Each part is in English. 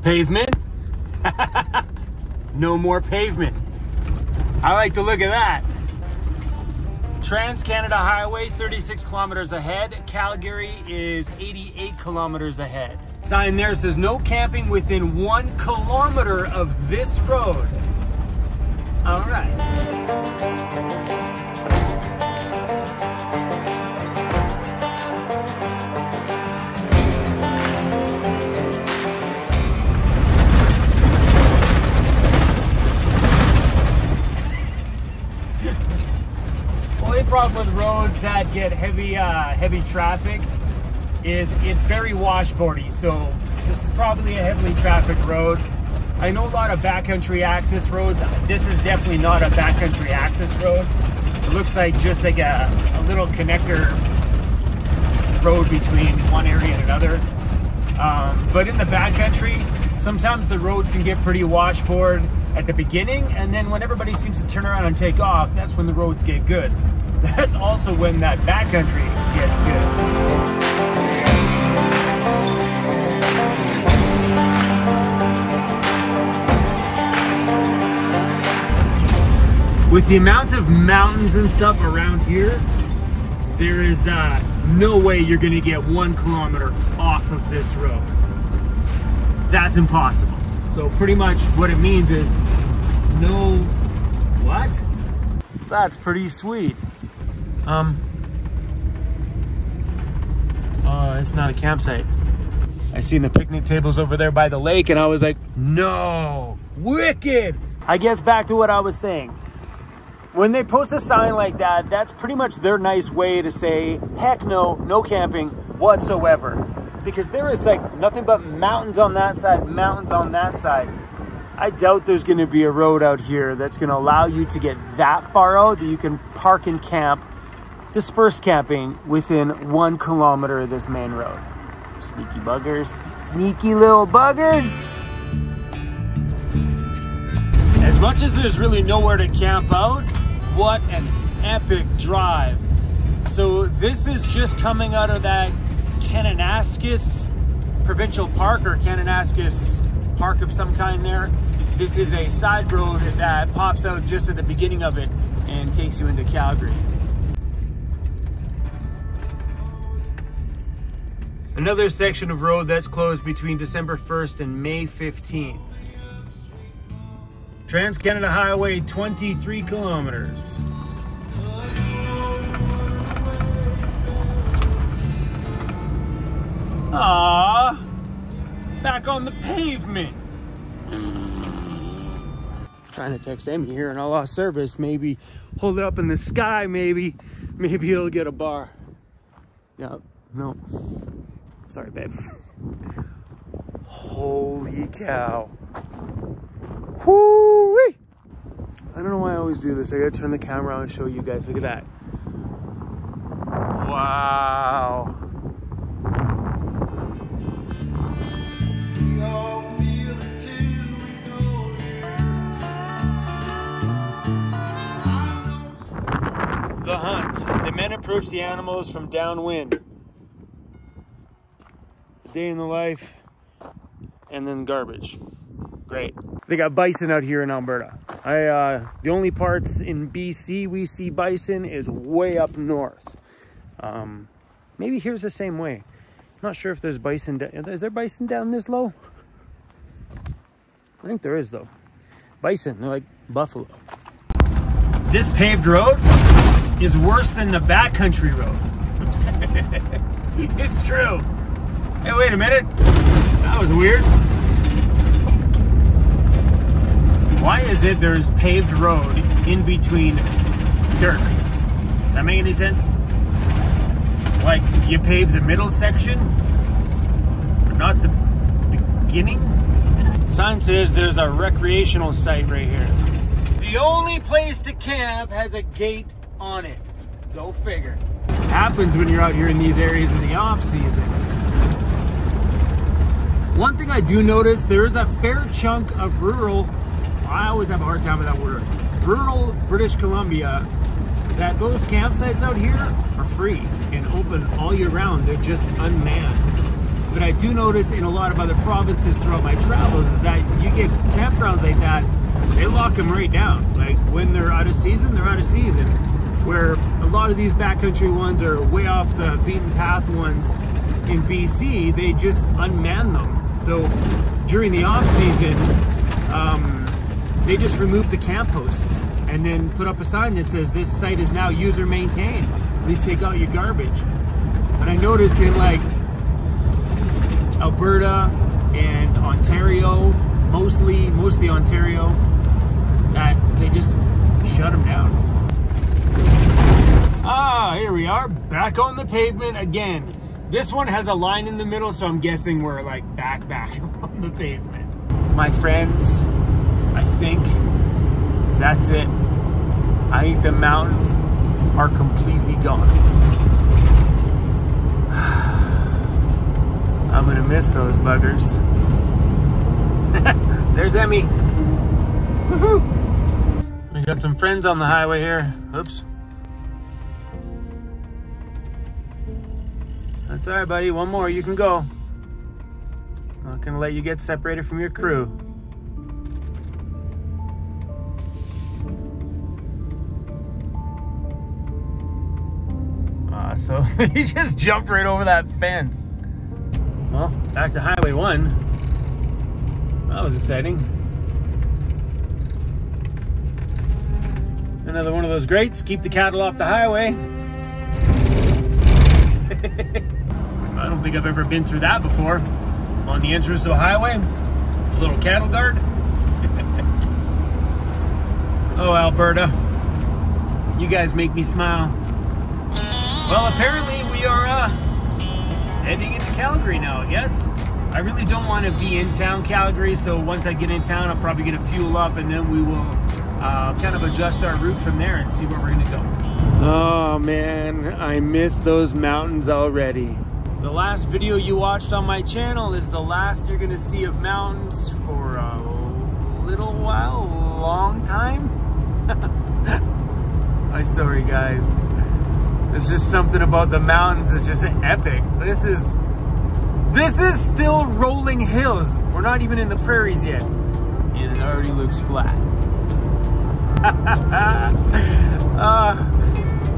Pavement? No more pavement. I like the look of that. Trans-Canada Highway, 36 kilometers ahead. Calgary is 88 kilometers ahead. Sign there says no camping within 1 kilometer of this road. All right. Problem with roads that get heavy traffic is it's very washboardy, so this is probably a heavily trafficked road. I know a lot of backcountry access roads. This is definitely not a backcountry access road. It looks like just like a little connector road between one area and another. But in the backcountry, sometimes the roads can get pretty washboard at the beginning, and then when everybody seems to turn around and take off, that's when the roads get good. That's also when that backcountry gets good. With the amount of mountains and stuff around here, there is no way you're gonna get 1 kilometer off of this road. That's impossible. So pretty much what it means is no, what? That's pretty sweet. It's not a campsite. I seen the picnic tables over there by the lake and I was like, no, wicked. I guess back to what I was saying. When they post a sign like that, that's pretty much their nice way to say, heck no, no camping whatsoever. Because there is like nothing but mountains on that side, mountains on that side. I doubt there's gonna be a road out here that's gonna allow you to get that far out that you can park and camp, disperse camping within 1 kilometer of this main road. Sneaky buggers, sneaky little buggers. As much as there's really nowhere to camp out, what an epic drive. So this is just coming out of that Kananaskis Provincial Park, or Kananaskis Park of some kind there. This is a side road that pops out just at the beginning of it and takes you into Calgary. Another section of road that's closed between December 1st and May 15th. Trans-Canada Highway, 23 kilometers. Ah, back on the pavement. Trying to text Amy here and I lost service. Maybe hold it up in the sky, maybe it'll get a bar. Yeah, no. Sorry, babe. Holy cow. Whoo-wee! I don't know why I always do this. I gotta turn the camera on and show you guys. Look at that. Wow. The hunt. The men approach the animals from downwind. Day in the life, and then garbage. Great. They got bison out here in Alberta. The only parts in BC we see bison is way up north. Maybe here's the same way. I'm not sure if there's bison. Is there bison down this low? I think there is though. Bison, they're like buffalo. This paved road is worse than the backcountry road. It's true. Hey, wait a minute. That was weird. Why is it there's paved road in between dirt? Does that make any sense? Like, you pave the middle section, but not the beginning? Sign says there's a recreational site right here. The only place to camp has a gate on it. Go figure. Happens when you're out here in these areas in the off season. One thing I do notice, there is a fair chunk of rural, I always have a hard time with that word, rural British Columbia, that those campsites out here are free and open all year round. They're just unmanned. But I do notice in a lot of other provinces throughout my travels is that you get campgrounds like that, they lock them right down. Like when they're out of season, they're out of season. Where a lot of these backcountry ones are way off the beaten path ones in BC, they just unman them. So during the off season, they just remove the camp host and then put up a sign that says this site is now user maintained. Please take out your garbage. And I noticed in like Alberta and Ontario, mostly Ontario, that they just shut them down. Ah, here we are, back on the pavement again. This one has a line in the middle, so I'm guessing we're like back on the pavement. My friends, I think that's it. I think the mountains are completely gone. I'm gonna miss those buggers. There's Emmy. Woohoo! We got some friends on the highway here. Oops. That's all right, buddy. One more, you can go. Not gonna let you get separated from your crew. So he just jumped right over that fence. Well, back to Highway 1. That was exciting. Another one of those greats, keep the cattle off the highway. I don't think I've ever been through that before. On the entrance to a highway, a little cattle guard. Oh, Alberta, you guys make me smile. Well, apparently we are heading into Calgary now, I guess. I really don't want to be in town Calgary, so once I get in town, I'll probably get a fuel up and then we will kind of adjust our route from there and see where we're going to go. Oh man, I miss those mountains already. The last video you watched on my channel is the last you're going to see of mountains for a little while, a long time. I'm sorry guys. There's just something about the mountains that's just epic. This is still rolling hills. We're not even in the prairies yet. And it already looks flat.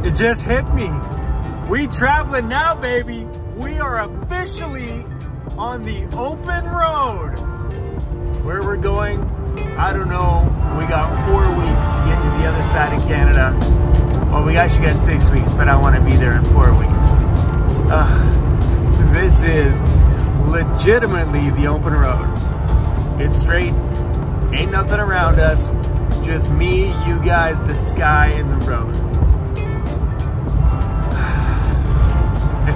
It just hit me. We traveling now, baby. We are officially on the open road. Where we're going, I don't know. We got 4 weeks to get to the other side of Canada. Well, we actually got 6 weeks, but I want to be there in 4 weeks. This is legitimately the open road. It's straight, ain't nothing around us. Just me, you guys, the sky, and the road. It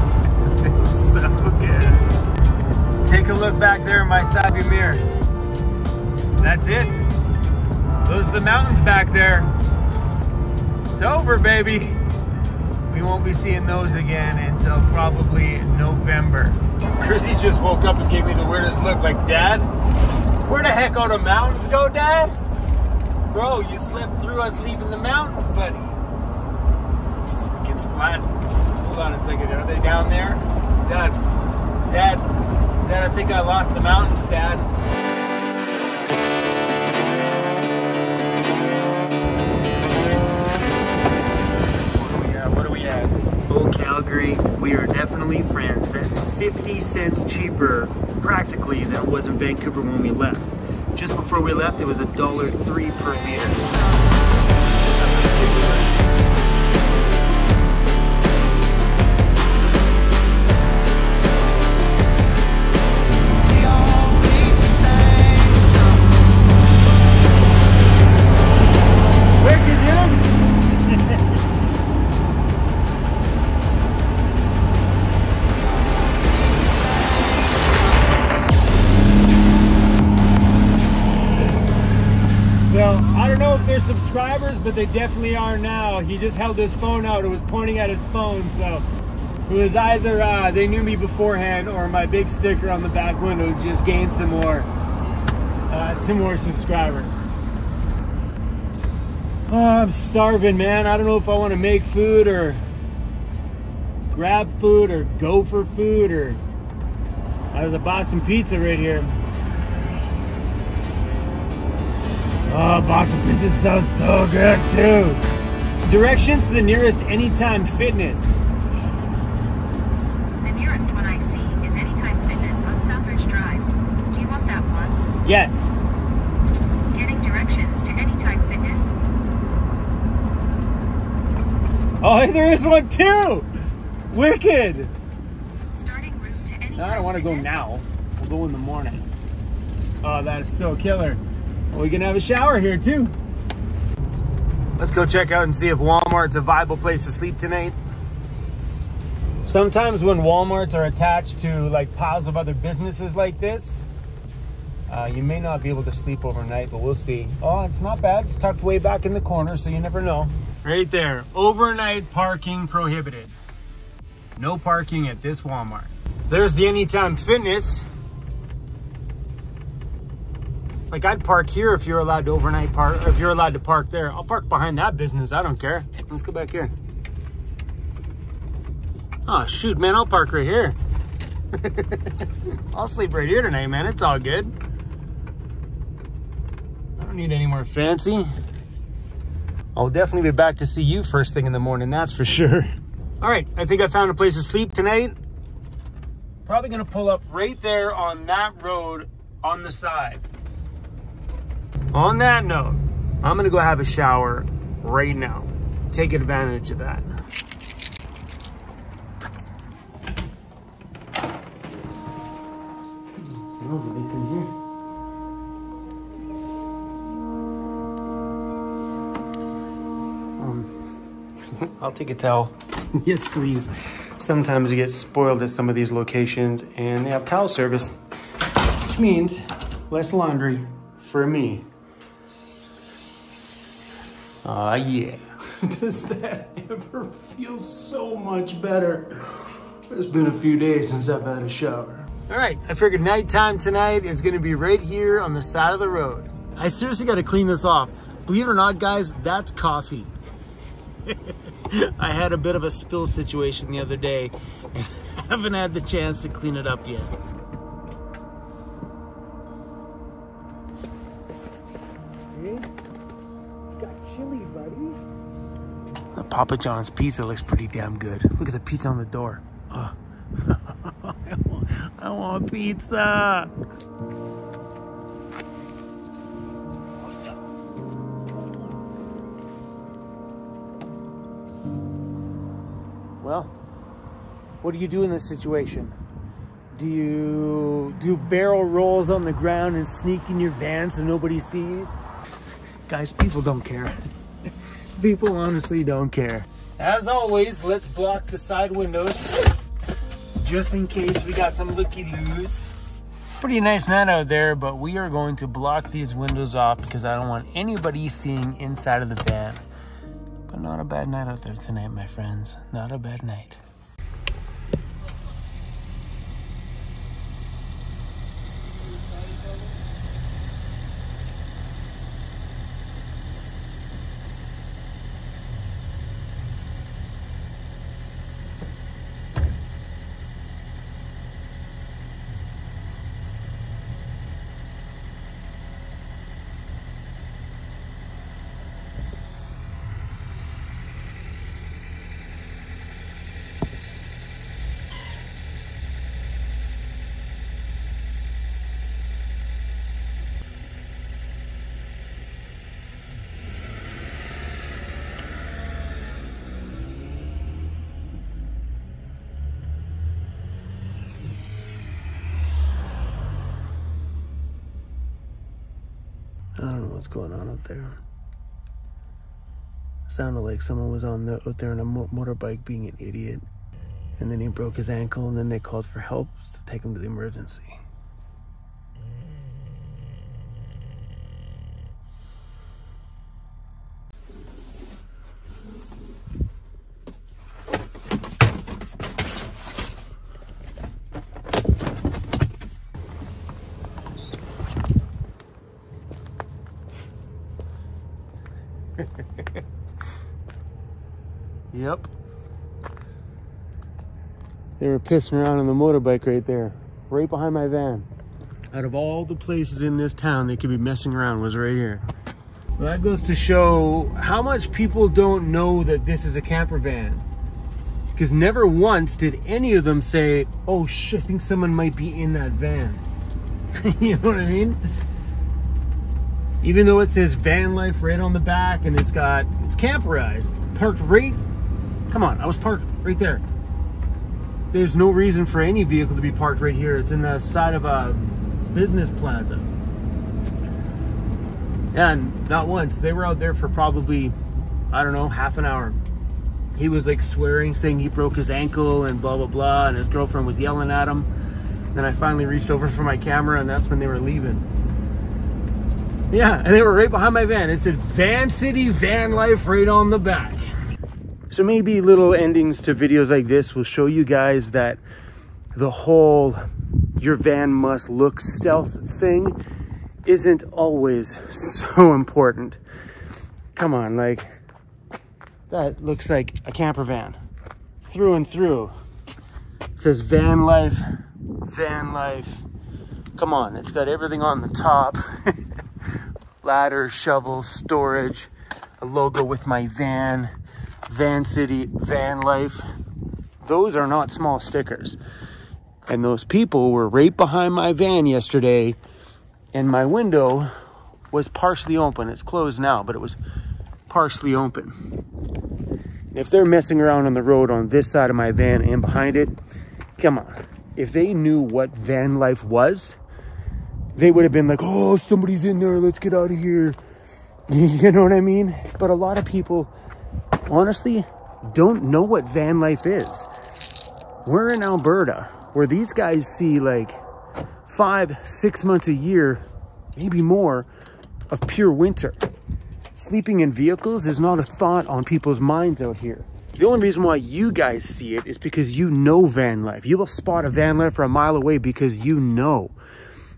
feels so good. Take a look back there in my side view mirror. That's it. Those are the mountains back there. It's over, baby. We won't be seeing those again until probably November. Chrissy just woke up and gave me the weirdest look like, Dad, where the heck are the mountains go, Dad? Bro, you slept through us leaving the mountains, buddy. It's flat. Hold on a second, are they down there? Dad, I think I lost the mountains, Dad. Oh, Calgary, we are definitely friends. That's 50 cents cheaper, practically, than it was in Vancouver when we left. Just before we left, it was $1.03 per liter. Subscribers, but they definitely are now. He just held his phone out and was pointing at his phone, so it was either they knew me beforehand or my big sticker on the back window just gained some more subscribers. Oh, I'm starving, man. I don't know if I want to make food or grab food or go for food or There's a Boston Pizza right here. Oh, Boston Pizza sounds so good too. Directions to the nearest Anytime Fitness. The nearest one I see is Anytime Fitness on Southridge Drive. Do you want that one? Yes. Getting directions to Anytime Fitness. Oh, there is one too! Wicked! Starting route to Anytime No, I don't want to go now. We'll go in the morning. Oh, that is so killer. Well, we can have a shower here too. Let's go check out and see if Walmart's a viable place to sleep tonight. Sometimes when Walmarts are attached to like piles of other businesses like this, you may not be able to sleep overnight, but we'll see. Oh, it's not bad. It's tucked way back in the corner, so you never know. Right there, overnight parking prohibited. No parking at this Walmart. There's the Anytime Fitness. Like, I'd park here if you're allowed to overnight park, or if you're allowed to park there. I'll park behind that business, I don't care. Let's go back here. Oh shoot, man, I'll park right here. I'll sleep right here tonight, man, it's all good. I don't need any more fancy. I'll definitely be back to see you first thing in the morning, that's for sure. All right, I think I found a place to sleep tonight. Probably gonna pull up right there on that road on the side. On that note, I'm gonna go have a shower right now. Take advantage of that. Smells nice in here. I'll take a towel. Yes, please. Sometimes you get spoiled at some of these locations and they have towel service, which means less laundry for me. Ah, yeah. Does that ever feel so much better? It's been a few days since I've had a shower. All right, I figured nighttime tonight is gonna be right here on the side of the road. I seriously gotta clean this off. Believe it or not, guys, that's coffee. I had a bit of a spill situation the other day and haven't had the chance to clean it up yet. Chili, buddy. The Papa John's pizza looks pretty damn good. Look at the pizza on the door. Oh. I want pizza. Well, what do you do in this situation? Do you do barrel rolls on the ground and sneak in your van so nobody sees? Guys, people don't care. People honestly don't care. As always, let's block the side windows just in case we got some looky-loos. Pretty nice night out there, but we are going to block these windows off because I don't want anybody seeing inside of the van. But not a bad night out there tonight, my friends. Not a bad night. I don't know what's going on out there. Sounded like someone was out there on a motorbike being an idiot. And then he broke his ankle and then they called for help to take him to the emergency. Yep. They were pissing around on the motorbike right there. right behind my van. Out of all the places in this town they could be messing around was right here. Well, that goes to show how much people don't know that this is a camper van. Because never once did any of them say, oh shit, I think someone might be in that van. You know what I mean? Even though it says VANLIFE right on the back and it's camperized, parked right, come on, I was parked right there. There's no reason for any vehicle to be parked right here. It's in the side of a business plaza. And not once. They were out there for probably, I don't know, half an hour. He was like swearing, saying he broke his ankle and blah, blah, blah. And his girlfriend was yelling at him. Then I finally reached over for my camera and that's when they were leaving. Yeah, and they were right behind my van. It said VANCITY VANLIFE right on the back. So maybe little endings to videos like this will show you guys that the whole your van must look stealth thing isn't always so important. Come on, like, that looks like a camper van through and through. It says VANLIFE, VANLIFE. Come on, it's got everything on the top. Ladder, shovel, storage, a logo with my van, VANCITY, VANLIFE. Those are not small stickers. And those people were right behind my van yesterday, and my window was partially open. It's closed now, but it was partially open. If they're messing around on the road on this side of my van and behind it, come on. If they knew what VANLIFE was, they would have been like, oh, somebody's in there, let's get out of here. You know what I mean? But a lot of people, honestly, don't know what VANLIFE is. We're in Alberta, where these guys see like 5-6 months a year, maybe more, of pure winter. Sleeping in vehicles is not a thought on people's minds out here. The only reason why you guys see it is because you know VANLIFE. You will spot a VANLIFE from a mile away because you know.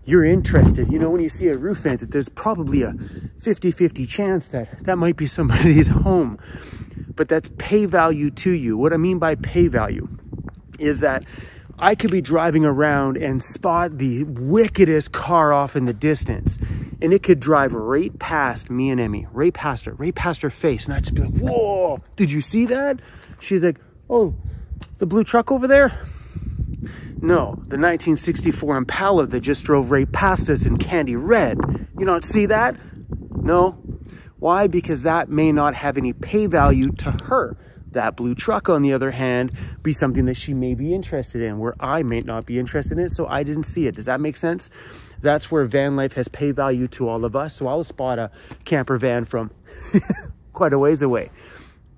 You're interested. You know, when you see a roof vent, that there's probably a 50-50 chance that that might be somebody's home. But that's pay value to you. What I mean by pay value is that I could be driving around and spot the wickedest car off in the distance, and it could drive right past me and Emmy, right past her face, and I'd just be like, whoa, did you see that? She's like, oh, the blue truck over there? No, the 1964 Impala that just drove right past us in candy red. You don't see that? No. Why? Because that may not have any pay value to her. That blue truck, on the other hand, be something that she may be interested in, where I may not be interested in it, so I didn't see it. Does that make sense? That's where VANLIFE has pay value to all of us. So I'll spot a camper van from quite a ways away.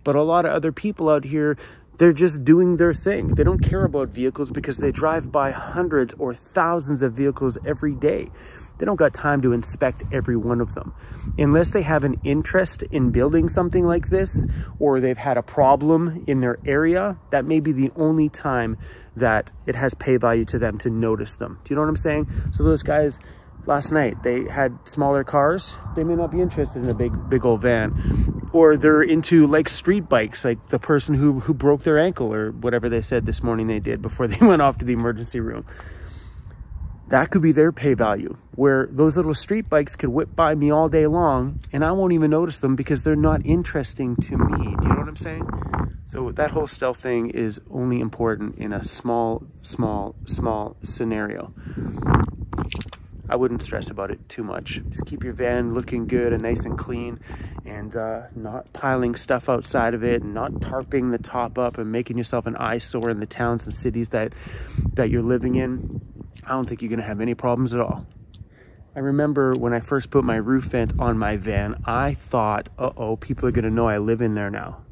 But a lot of other people out here, they're just doing their thing. They don't care about vehicles because they drive by hundreds or thousands of vehicles every day. They don't got time to inspect every one of them. Unless they have an interest in building something like this, or they've had a problem in their area, that may be the only time that it has pay value to them to notice them. Do you know what I'm saying? So those guys last night, they had smaller cars. They may not be interested in a big old van. Or they're into like street bikes, like the person who broke their ankle or whatever they said this morning they did before they went off to the emergency room. That could be their pay value, where those little street bikes could whip by me all day long and I won't even notice them because they're not interesting to me. Do you know what I'm saying? So that whole stealth thing is only important in a small scenario. I wouldn't stress about it too much. Just keep your van looking good and nice and clean, and not piling stuff outside of it, and not tarping the top up and making yourself an eyesore in the towns and cities that you're living in. I don't think you're gonna have any problems at all. I remember when I first put my roof vent on my van, I thought, uh-oh, people are gonna know I live in there now.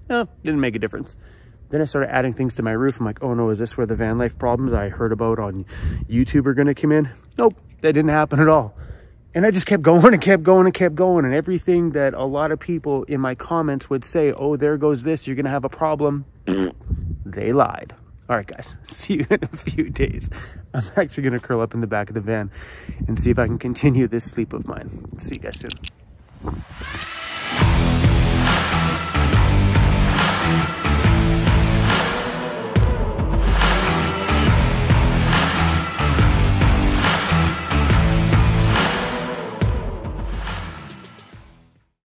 No, didn't make a difference. Then I started adding things to my roof. I'm like, oh no, is this where the van life problems I heard about on YouTube are gonna come in? Nope, that didn't happen at all. And I just kept going and kept going and kept going. And everything that a lot of people in my comments would say, oh, there goes this, you're gonna have a problem. They lied. All right, guys, see you in a few days. I'm actually gonna curl up in the back of the van and see if I can continue this sleep of mine. See you guys soon.